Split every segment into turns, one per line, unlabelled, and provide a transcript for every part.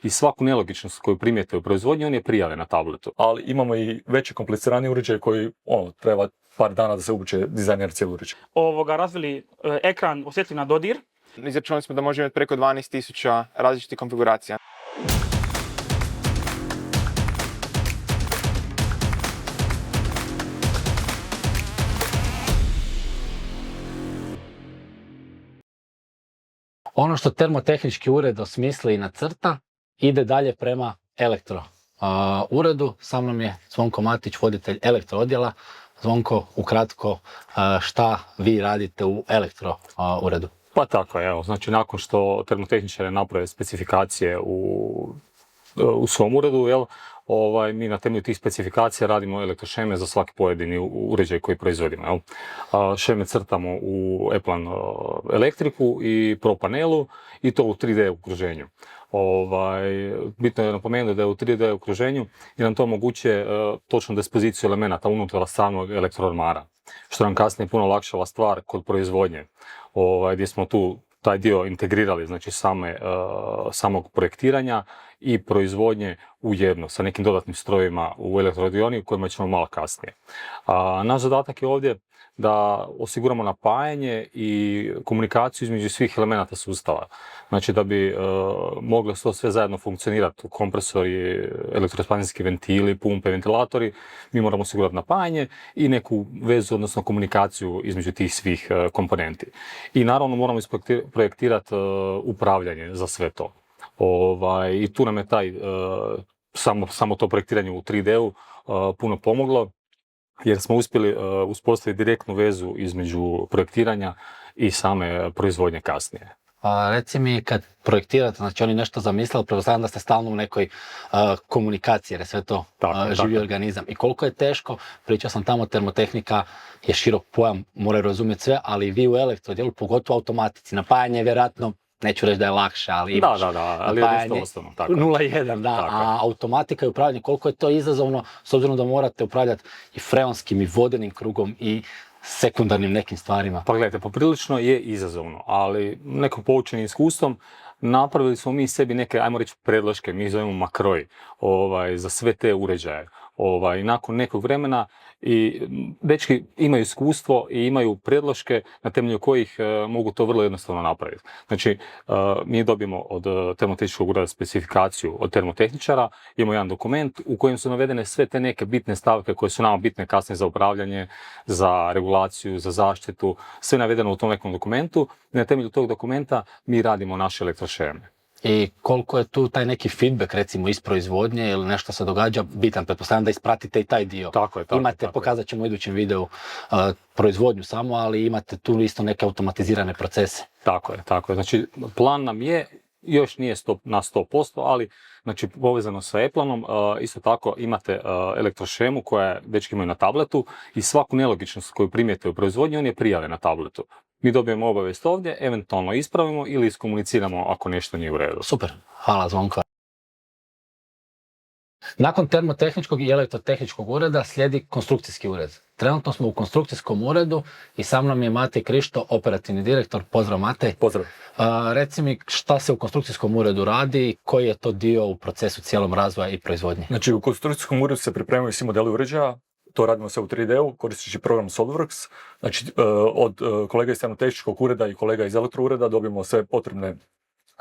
i svaku nelogičnost koju primijete u proizvodnji, on je prijave na tabletu.
Ali imamo i veće kompliciranije uređaje koji treba par dana da se obuče dizajner cijeli uređaj.
Razvili ekran osjetljiv na dodir.
Izračunali smo da može imati preko 12.000 različitih konfiguracija.
Ono što termotehnički ured osmisli i nacrta, ide dalje prema elektro uredu. Sa mnom je Zvonko Matić, voditelj elektro odjela. Zvonko, ukratko, šta vi radite u elektro uredu?
Pa tako je, znači nakon što termotehničari naprave specifikacije u svom uredu, mi na temelju tih specifikacija radimo elektrošeme za svaki pojedini uređaj koji proizvodimo. Šeme crtamo u E-Plan elektriku i Pro panelu i to u 3D okruženju. Bitno je napomenuti da je u 3D okruženju i nam to omogućuje točnu dispoziciju elemenata unutar samog elektroormara, što nam kasnije puno olakšava stvar kod proizvodnje, gdje smo tu taj dio integrirali, znači samog projektiranja i proizvodnje u jedno, sa nekim dodatnim strojevima u elektroradioni o kojima ćemo malo kasnije. Naš zadatak je ovdje da osiguramo napajanje i komunikaciju između svih elemenata sustava. Znači da bi moglo to sve zajedno funkcionirati, kompresori, elektroekspanzijski ventili, pumpe, ventilatori, mi moramo osigurati napajanje i neku vezu, odnosno komunikaciju između tih svih komponenti. I naravno moramo projektirati upravljanje za sve to. I tu nam je samo to projektiranje u 3D-u puno pomoglo, jer smo uspjeli uspostaviti direktnu vezu između projektiranja i same proizvodnje kasnije.
Reci mi, kad projektirate, znači oni nešto zamislili, pretpostavljam da ste stalno u nekoj komunikaciji, jer je sve to živi organizam. I koliko je teško, pričao sam tamo, termotehnika je širok pojam, moraju razumjeti sve, ali vi u elektrodjelu, pogotovo automatici, napajanje je vjerojatno, neću reći da je lakše, ali imaš
ali
napajanje
0,1,
da, a automatika i upravljanje, koliko je to izazovno, s obzirom da morate upravljati i freonskim i vodenim krugom i sekundarnim nekim stvarima.
Pa gledajte, poprilično je izazovno, ali neko poučeni iskustvom napravili smo mi sebi neke, ajmo reći, predloške, mi zovemo makroj, za sve te uređaje. I nakon nekog vremena i dečki imaju iskustvo i imaju predloške na temelju kojih mogu to vrlo jednostavno napraviti. Znači, mi dobijemo od termotehničkog ureda specifikaciju od termotehničara, imamo jedan dokument u kojem su navedene sve te neke bitne stavke koje su nama bitne kasnije za upravljanje, za regulaciju, za zaštitu, sve navedeno u tom nekom dokumentu i na temelju tog dokumenta mi radimo naše elektrošeme.
I koliko je tu taj neki feedback, recimo, iz proizvodnje ili nešto se događa, bitan, pretpostavljam da ispratite i taj dio.
Tako je.
Imate, pokazat ćemo u idućem videu, proizvodnju samo, ali imate tu isto neke automatizirane procese.
Tako je. Znači, plan nam je, još nije na 100%, ali znači, povezano sa E-Planom, isto tako imate elektrošemu koja dečki imaju na tabletu i svaku nelogičnost koju primijete u proizvodnji, on je prijave na tabletu. Mi dobijemo obavijest ovdje, eventualno ispravimo ili iskomuniciramo ako nešto nije u redu.
Super, hvala Zvonko. Nakon termotehničkog i elektrotehničkog ureda slijedi konstrukcijski ured. Trenutno smo u konstrukcijskom uredu i sa mnom je Matej Krišto, operativni direktor. Pozdrav Matej.
Pozdrav.
Reci mi šta se u konstrukcijskom uredu radi i koji je to dio u procesu cijelom razvoja i proizvodnje?
Znači u konstrukcijskom uredu se pripremaju svi modeli uređaja, to radimo sve u 3D-u, koristeći program SolidWorks. Znači od kolega iz termotehničkog ureda i kolega iz elektro ureda dobijemo sve potrebne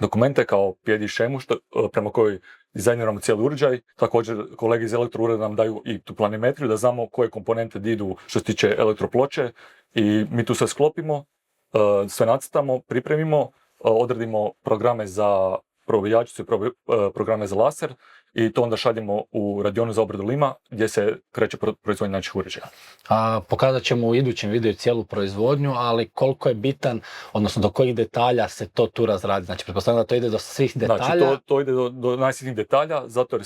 dokumente kao PID i šemu prema kojoj dizajniramo cijeli uređaj. Također kolege iz elektro ureda nam daju i tu planimetriju da znamo koje komponente idu što se tiče elektroploče i mi tu sve sklopimo, sve nacrtamo, pripremimo, odredimo programe za probijačicu i programe za laser i to onda šaljemo u radionu za obradu lima gdje se kreće proizvodnja naših uređaja.
Pokazat ćemo u idućem videu cijelu proizvodnju, ali koliko je bitan, odnosno do kojih detalja se to tu razradi? Znači, pretpostavljam da to ide do svih detalja?
Znači, to ide do najsitnijih detalja, zato jer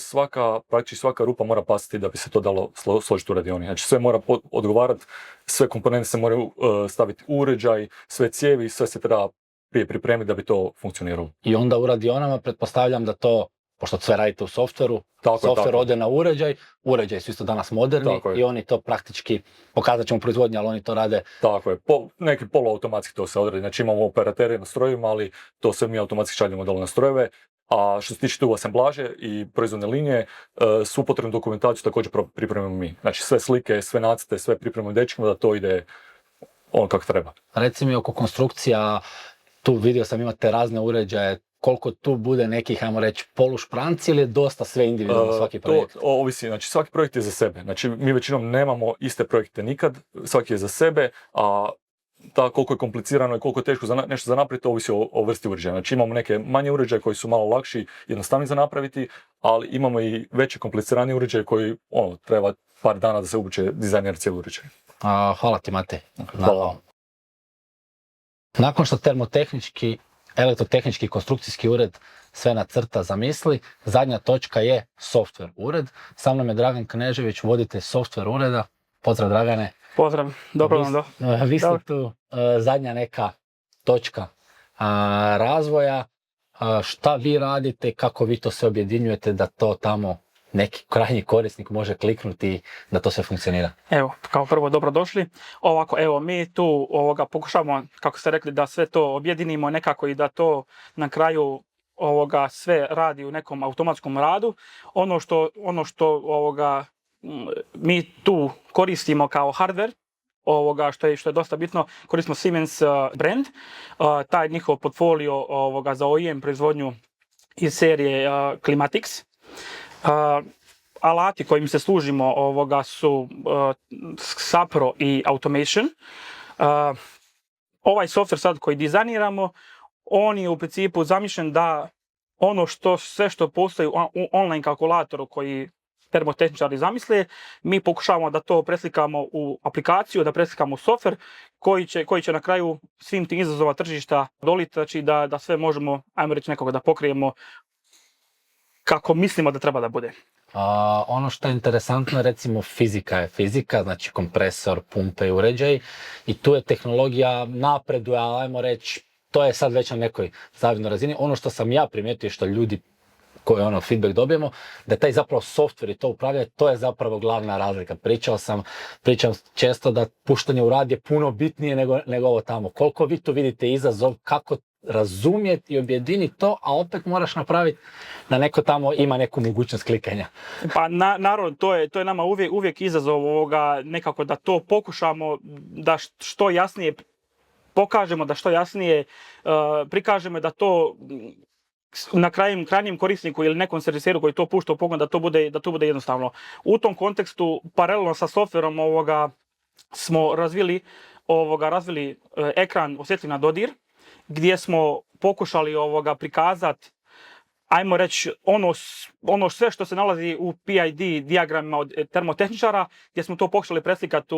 praktički svaka rupa mora pasiti da bi se to dalo složiti u radioni. Znači, sve mora odgovarati, sve komponente se moraju staviti u uređaj, sve cijevi, sve se treba prije pripremiti da bi to funkcioniralo.
I onda u radionama pretpostavljam da to, pošto sve radite u softveru, softver ode na uređaj, uređaji su isto danas moderni i oni to praktički, pokazat ćemo proizvodnje, ali oni to rade.
Tako je, neki poluautomatski to se odradi, znači imamo operatere na strojevima, ali to sve mi automatski šaljemo dole na strojeve, A što se tiče tu asemblaže i proizvodne linije, svu potrebnu dokumentaciju također pripremimo mi. Znači sve slike, sve nacrte, sve pripremimo dečkima da to ide ono kako treba.
Reci mi oko konstrukcija, tu vidio sam imate razne uređaje, koliko tu bude nekih, ajmo reći, polušpranci ili je dosta sve individualno svaki projekt?
To ovisi, znači svaki projekt je za sebe. Znači mi većinom nemamo iste projekte nikad, svaki je za sebe, a koliko je komplicirano i koliko je teško nešto za napraviti, ovisi o vrsti uređaja. Znači imamo neke manje uređaje koji su malo lakši, jednostavni za napraviti, ali imamo i veće komplicirane uređaje koji treba par dana da se obuče dizajner cijeli uređaj.
Hvala ti, Matej.
Hvala.
Nakon što termotehnički, elektrotehnički konstrukcijski ured sve nacrta, zamisli, zadnja točka je software ured. Sa mnom je Dragan Knežević, voditelj software ureda. Pozdrav, Dragane.
Pozdrav, dobro vam do.
Vi ste tu zadnja neka točka razvoja. Šta vi radite, kako vi to sve objedinjujete da to tamo neki krajnji korisnik može kliknuti da to sve funkcionira?
Evo, kao prvo dobrodošli. Ovako, evo, mi tu pokušamo, kako ste rekli, da sve to objedinimo nekako i da to na kraju sve radi u nekom automatskom radu. Ono što mi tu koristimo kao hardware, što je dosta bitno, koristimo Siemens brand, taj njihov portfolio za OEM proizvodnju iz serije Climatics. Alati kojim se služimo su Sapro i Automation. Ovaj software sad koji dizajniramo, on je u principu zamišljen da sve što postoji u online kalkulatoru koji termotehničari zamisle, mi pokušavamo da to preslikamo u aplikaciju, da preslikamo u software koji će na kraju svim tim izazova tržišta doliti, znači da sve možemo, ajmo reći, nekoga da pokrijemo kako mislimo da treba da bude.
Ono što je interesantno, recimo fizika je fizika, znači kompresor, pumpe i uređaj, i tu je tehnologija napreduje, ali ajmo reći, to je sad već na nekoj zavidnoj razini. Ono što sam ja primijetio, što ljudi koji feedback dobijemo, da taj zapravo software i to upravljanje, to je zapravo glavna razlika. Pričam često da puštanje u rad je puno bitnije nego ovo tamo. Koliko vi tu vidite izazov, kako razumjeti i objediniti to, a opet moraš napraviti da neko tamo ima neku mogućnost klikanja.
Pa naravno, to je nama uvijek izazov nekako da to pokušamo da što jasnije pokažemo, da što jasnije prikažemo, da to na krajnjem korisniku ili nekom serviseru koji to pušta u pogon, da to bude jednostavno. U tom kontekstu, paralelno sa softverom smo razvili ekran osjetljiv na dodir, gdje smo pokušali prikazati, ajmo reći, ono sve što se nalazi u PID dijagramima od termotehničara, gdje smo to pokušali preslikati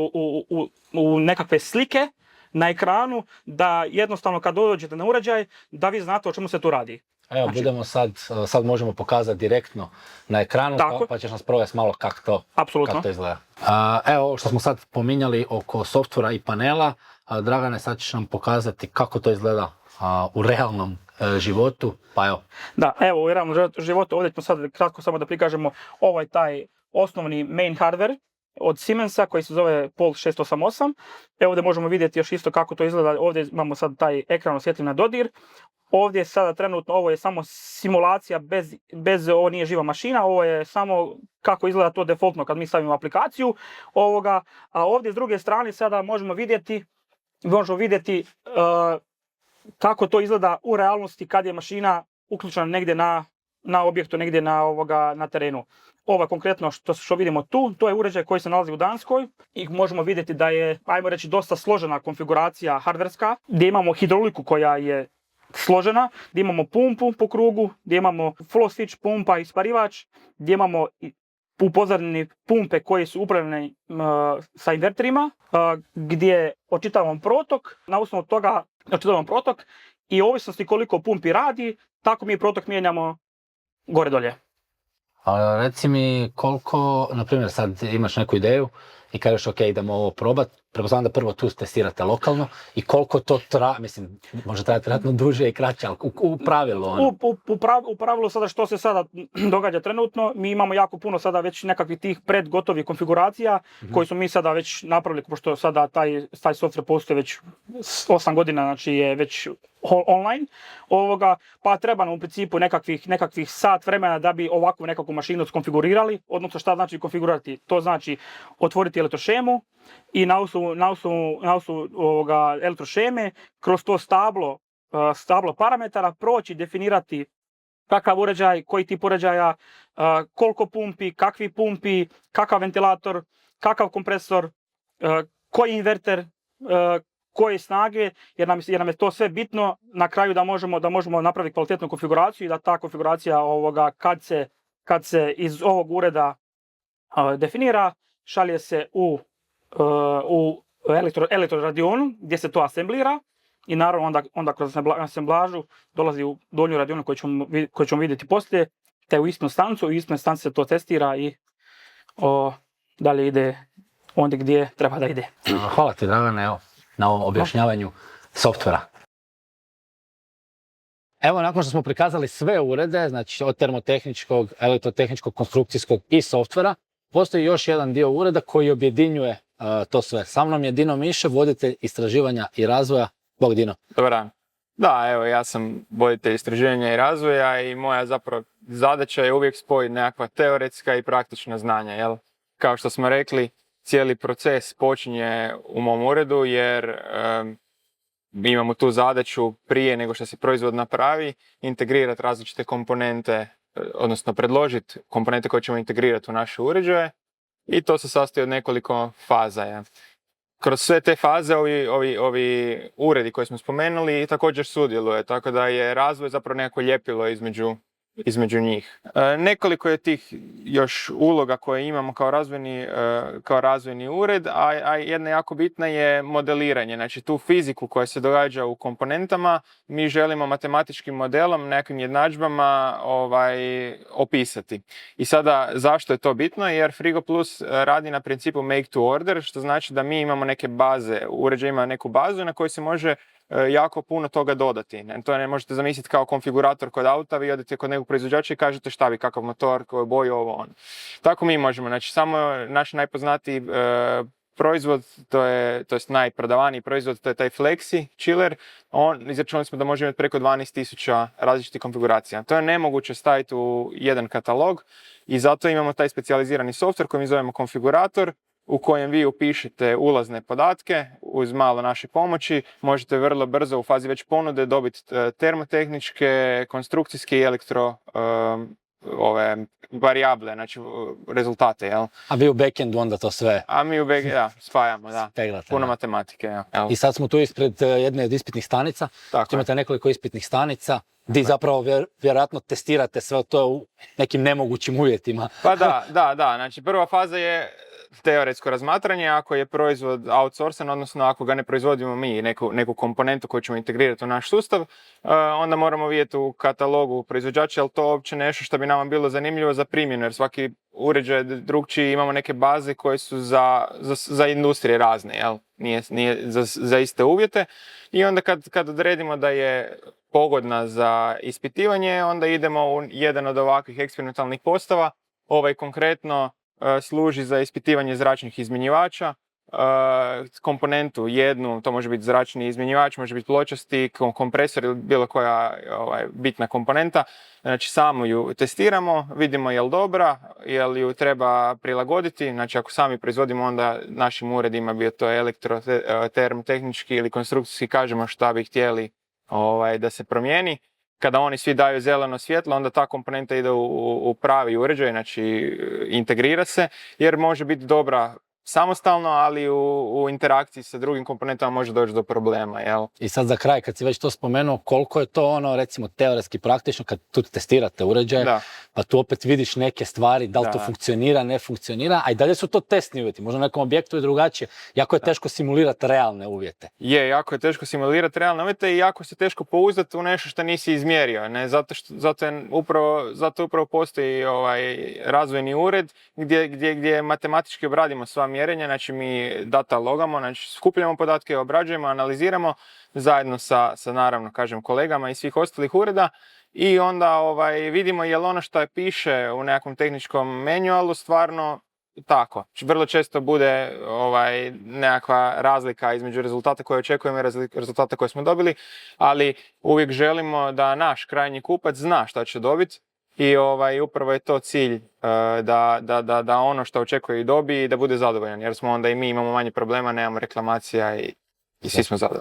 u nekakve slike na ekranu, da jednostavno kad dođete na uređaj, da vi znate o čemu se tu radi.
Evo, budemo sad možemo pokazati direktno na ekranu, pa ćeš nas provesti malo kako to izgleda. Evo, što smo sad pominjali oko softvera i panela, Dragane, sad ćeš nam pokazati kako to izgleda u realnom životu, pa evo. Da,
evo, u realnom životu, ovdje ćemo sad kratko samo da prikažemo taj osnovni main hardware od Siemensa koji se zove POL 688. Evo ovdje možemo vidjeti još isto kako to izgleda. Ovdje imamo sad taj ekran osjetljiv na dodir. Ovdje sada trenutno ovo je samo simulacija, ovo nije živa mašina, ovo je samo kako izgleda to defaultno kad mi stavimo aplikaciju ovoga. A ovdje s druge strane sada možemo vidjeti kako to izgleda u realnosti kad je mašina uključena negdje na objektu, negdje na terenu. Ovo konkretno što vidimo tu, to je uređaj koji se nalazi u Danskoj i možemo vidjeti da je, ajmo reći, dosta složena konfiguracija hardverska, gdje imamo hidrauliku koja je složena, gdje imamo pumpu po krugu, gdje imamo flow switch, pumpa i isparivač, gdje imamo u pozadini pumpe koje su upravljene sa inverterima, gdje očitavamo protok, na osnovu toga očitavamo protok i ovisnosti koliko pumpi radi, tako mi protok mijenjamo gore dolje.
Reci mi koliko, na primjer sad imaš neku ideju i kažeš ok, idemo ovo probat, pretpostavljam da prvo tu testirate lokalno i koliko to mislim, može trajati vjerojatno duže i kraće, ali u pravilu ono.
U pravilu sada što se sada događa trenutno, mi imamo jako puno sada već nekakvih tih predgotovih konfiguracija koji smo mi sada već napravili, pošto sada taj software postoji već 8 godina, znači je već online, pa treba nam u principu nekakvih sat vremena da bi ovakvu nekakvu mašinu skonfigurirali, odnosno šta znači konfigurirati? To znači otvoriti elektrošemu i na osnovu elektrošeme kroz to stablo parametara proći, definirati kakav uređaj, koji tip uređaja, koliko pumpi, kakvi pumpi, kakav ventilator, kakav kompresor, koji inverter, koje snage, jer nam je to sve bitno na kraju da možemo napraviti kvalitetnu konfiguraciju i da ta konfiguracija kad se iz ovog ureda definira, šalje se u elektroradionu gdje se to asemblira i naravno onda kroz asemblažu dolazi u donju radionu koju ćemo vidjeti poslije, te u ispitnu stanicu, u ispitnoj stanici se to testira i dalje ide ondje gdje treba da ide.
Hvala ti Dragane, evo, na ovom objašnjavanju softvera. Evo, nakon što smo prikazali sve urede, znači od termotehničkog, elektrotehničkog, konstrukcijskog i softvera, postoji još jedan dio ureda koji objedinjuje to sve. Sa mnom je Dino Miše, voditelj istraživanja i razvoja. Bog Dino.
Dobar dan. Da, evo, ja sam voditelj istraživanja i razvoja i moja zapravo zadaća je uvijek spojiti nekakva teoretska i praktična znanja, jel? Kao što smo rekli, cijeli proces počinje u mom uredu jer imamo tu zadaću prije nego što se proizvod napravi, integrirati različite komponente, odnosno predložiti komponente koje ćemo integrirati u naše uređaje i to se sastoji od nekoliko faza. Ja. Kroz sve te faze ovi uredi koje smo spomenuli također sudjeluje, tako da je razvoj zapravo nekako ljepilo između njih. Nekoliko je tih još uloga koje imamo kao razvojni ured, a jedna jako bitna je modeliranje. Znači tu fiziku koja se događa u komponentama mi želimo matematičkim modelom, nekim jednadžbama opisati. I sada zašto je to bitno? Jer Frigo Plus radi na principu make to order, što znači da mi imamo neke baze, uređaj ima neku bazu na kojoj se može jako puno toga dodati. To ne možete zamisliti kao konfigurator kod auta, vi odete kod nekog proizvođača i kažete šta bi, kakav motor, koju boju, ovo ono. Tako mi možemo, znači samo naš najpoznatiji proizvod, to je najprodavaniji proizvod, to je taj Flexi chiller, izračunali smo da može imati preko 12.000 različitih konfiguracija. To je nemoguće staviti u jedan katalog i zato imamo taj specijalizirani software koji mi zovemo konfigurator, u kojem vi upišete ulazne podatke uz malo naše pomoći. Možete vrlo brzo u fazi već ponude dobiti termotehničke, konstrukcijske i elektro varijable, znači rezultate, jel?
A vi u backendu onda to sve?
A mi u backendu, da, spajamo, da.
Peglate,
puno
da.
Matematike, jel?
I sad smo tu ispred jedne od ispitnih stanica.
Tako
imate nekoliko ispitnih stanica gdje zapravo vjerojatno testirate sve to u nekim nemogućim uvjetima.
Pa da, znači prva faza je teoretsko razmatranje, ako je proizvod outsourcen, odnosno ako ga ne proizvodimo mi, neku komponentu koju ćemo integrirati u naš sustav, onda moramo vidjeti u katalogu proizvođača, je li to uopće nešto što bi nama bilo zanimljivo za primjenu, jer svaki uređaj drugčiji, imamo neke baze koje su za industrije razne, jel? Nije za iste uvjete. I onda kad odredimo da je pogodna za ispitivanje, onda idemo u jedan od ovakvih eksperimentalnih postava. Ovaj konkretno služi za ispitivanje zračnih izmjenjivača. Komponentu jednu, to može biti zračni izmjenjivač, može biti pločasti, kompresor ili bilo koja bitna komponenta. Znači samu ju testiramo, vidimo je li dobra, je li ju treba prilagoditi. Znači ako sami proizvodimo, onda našim uredima, bio to termotehnički ili konstrukcijski, kažemo šta bi htjeli da se promijeni. Kada oni svi daju zeleno svjetlo, onda ta komponenta ide u pravi uređaj, znači integrira se, jer može biti dobra samostalno, ali u interakciji sa drugim komponentama može doći do problema, jel?
I sad za kraj, kad si već to spomenuo, koliko je to recimo teoretski praktično kad tu testirate uređaje, pa tu opet vidiš neke stvari, da li to
Da.
funkcionira, ne funkcionira, a i dalje su to testni uvjeti, možda na nekom objektu je drugačije. Jako je teško simulirati realne uvjete.
Je, jako je teško simulirati realne uvjete i jako se teško pouzdati u nešto što nisi izmjerio. Ne? Zato upravo postoji razvojni ured gdje matematički obradimo sva mjerenja, znači mi data logamo, znači skupljamo podatke, obrađujemo, analiziramo zajedno sa naravno, kažem, kolegama i svih ostalih ureda i onda vidimo je li ono što piše u nekakvom tehničkom manualu stvarno tako. Vrlo često bude nekakva razlika između rezultata koje očekujemo i rezultata koje smo dobili, ali uvijek želimo da naš krajnji kupac zna šta će dobiti i upravo je to cilj da ono što očekuje i dobije i da bude zadovoljan, jer smo onda i mi imamo manje problema, nemamo reklamacija i svi smo zadovoljni.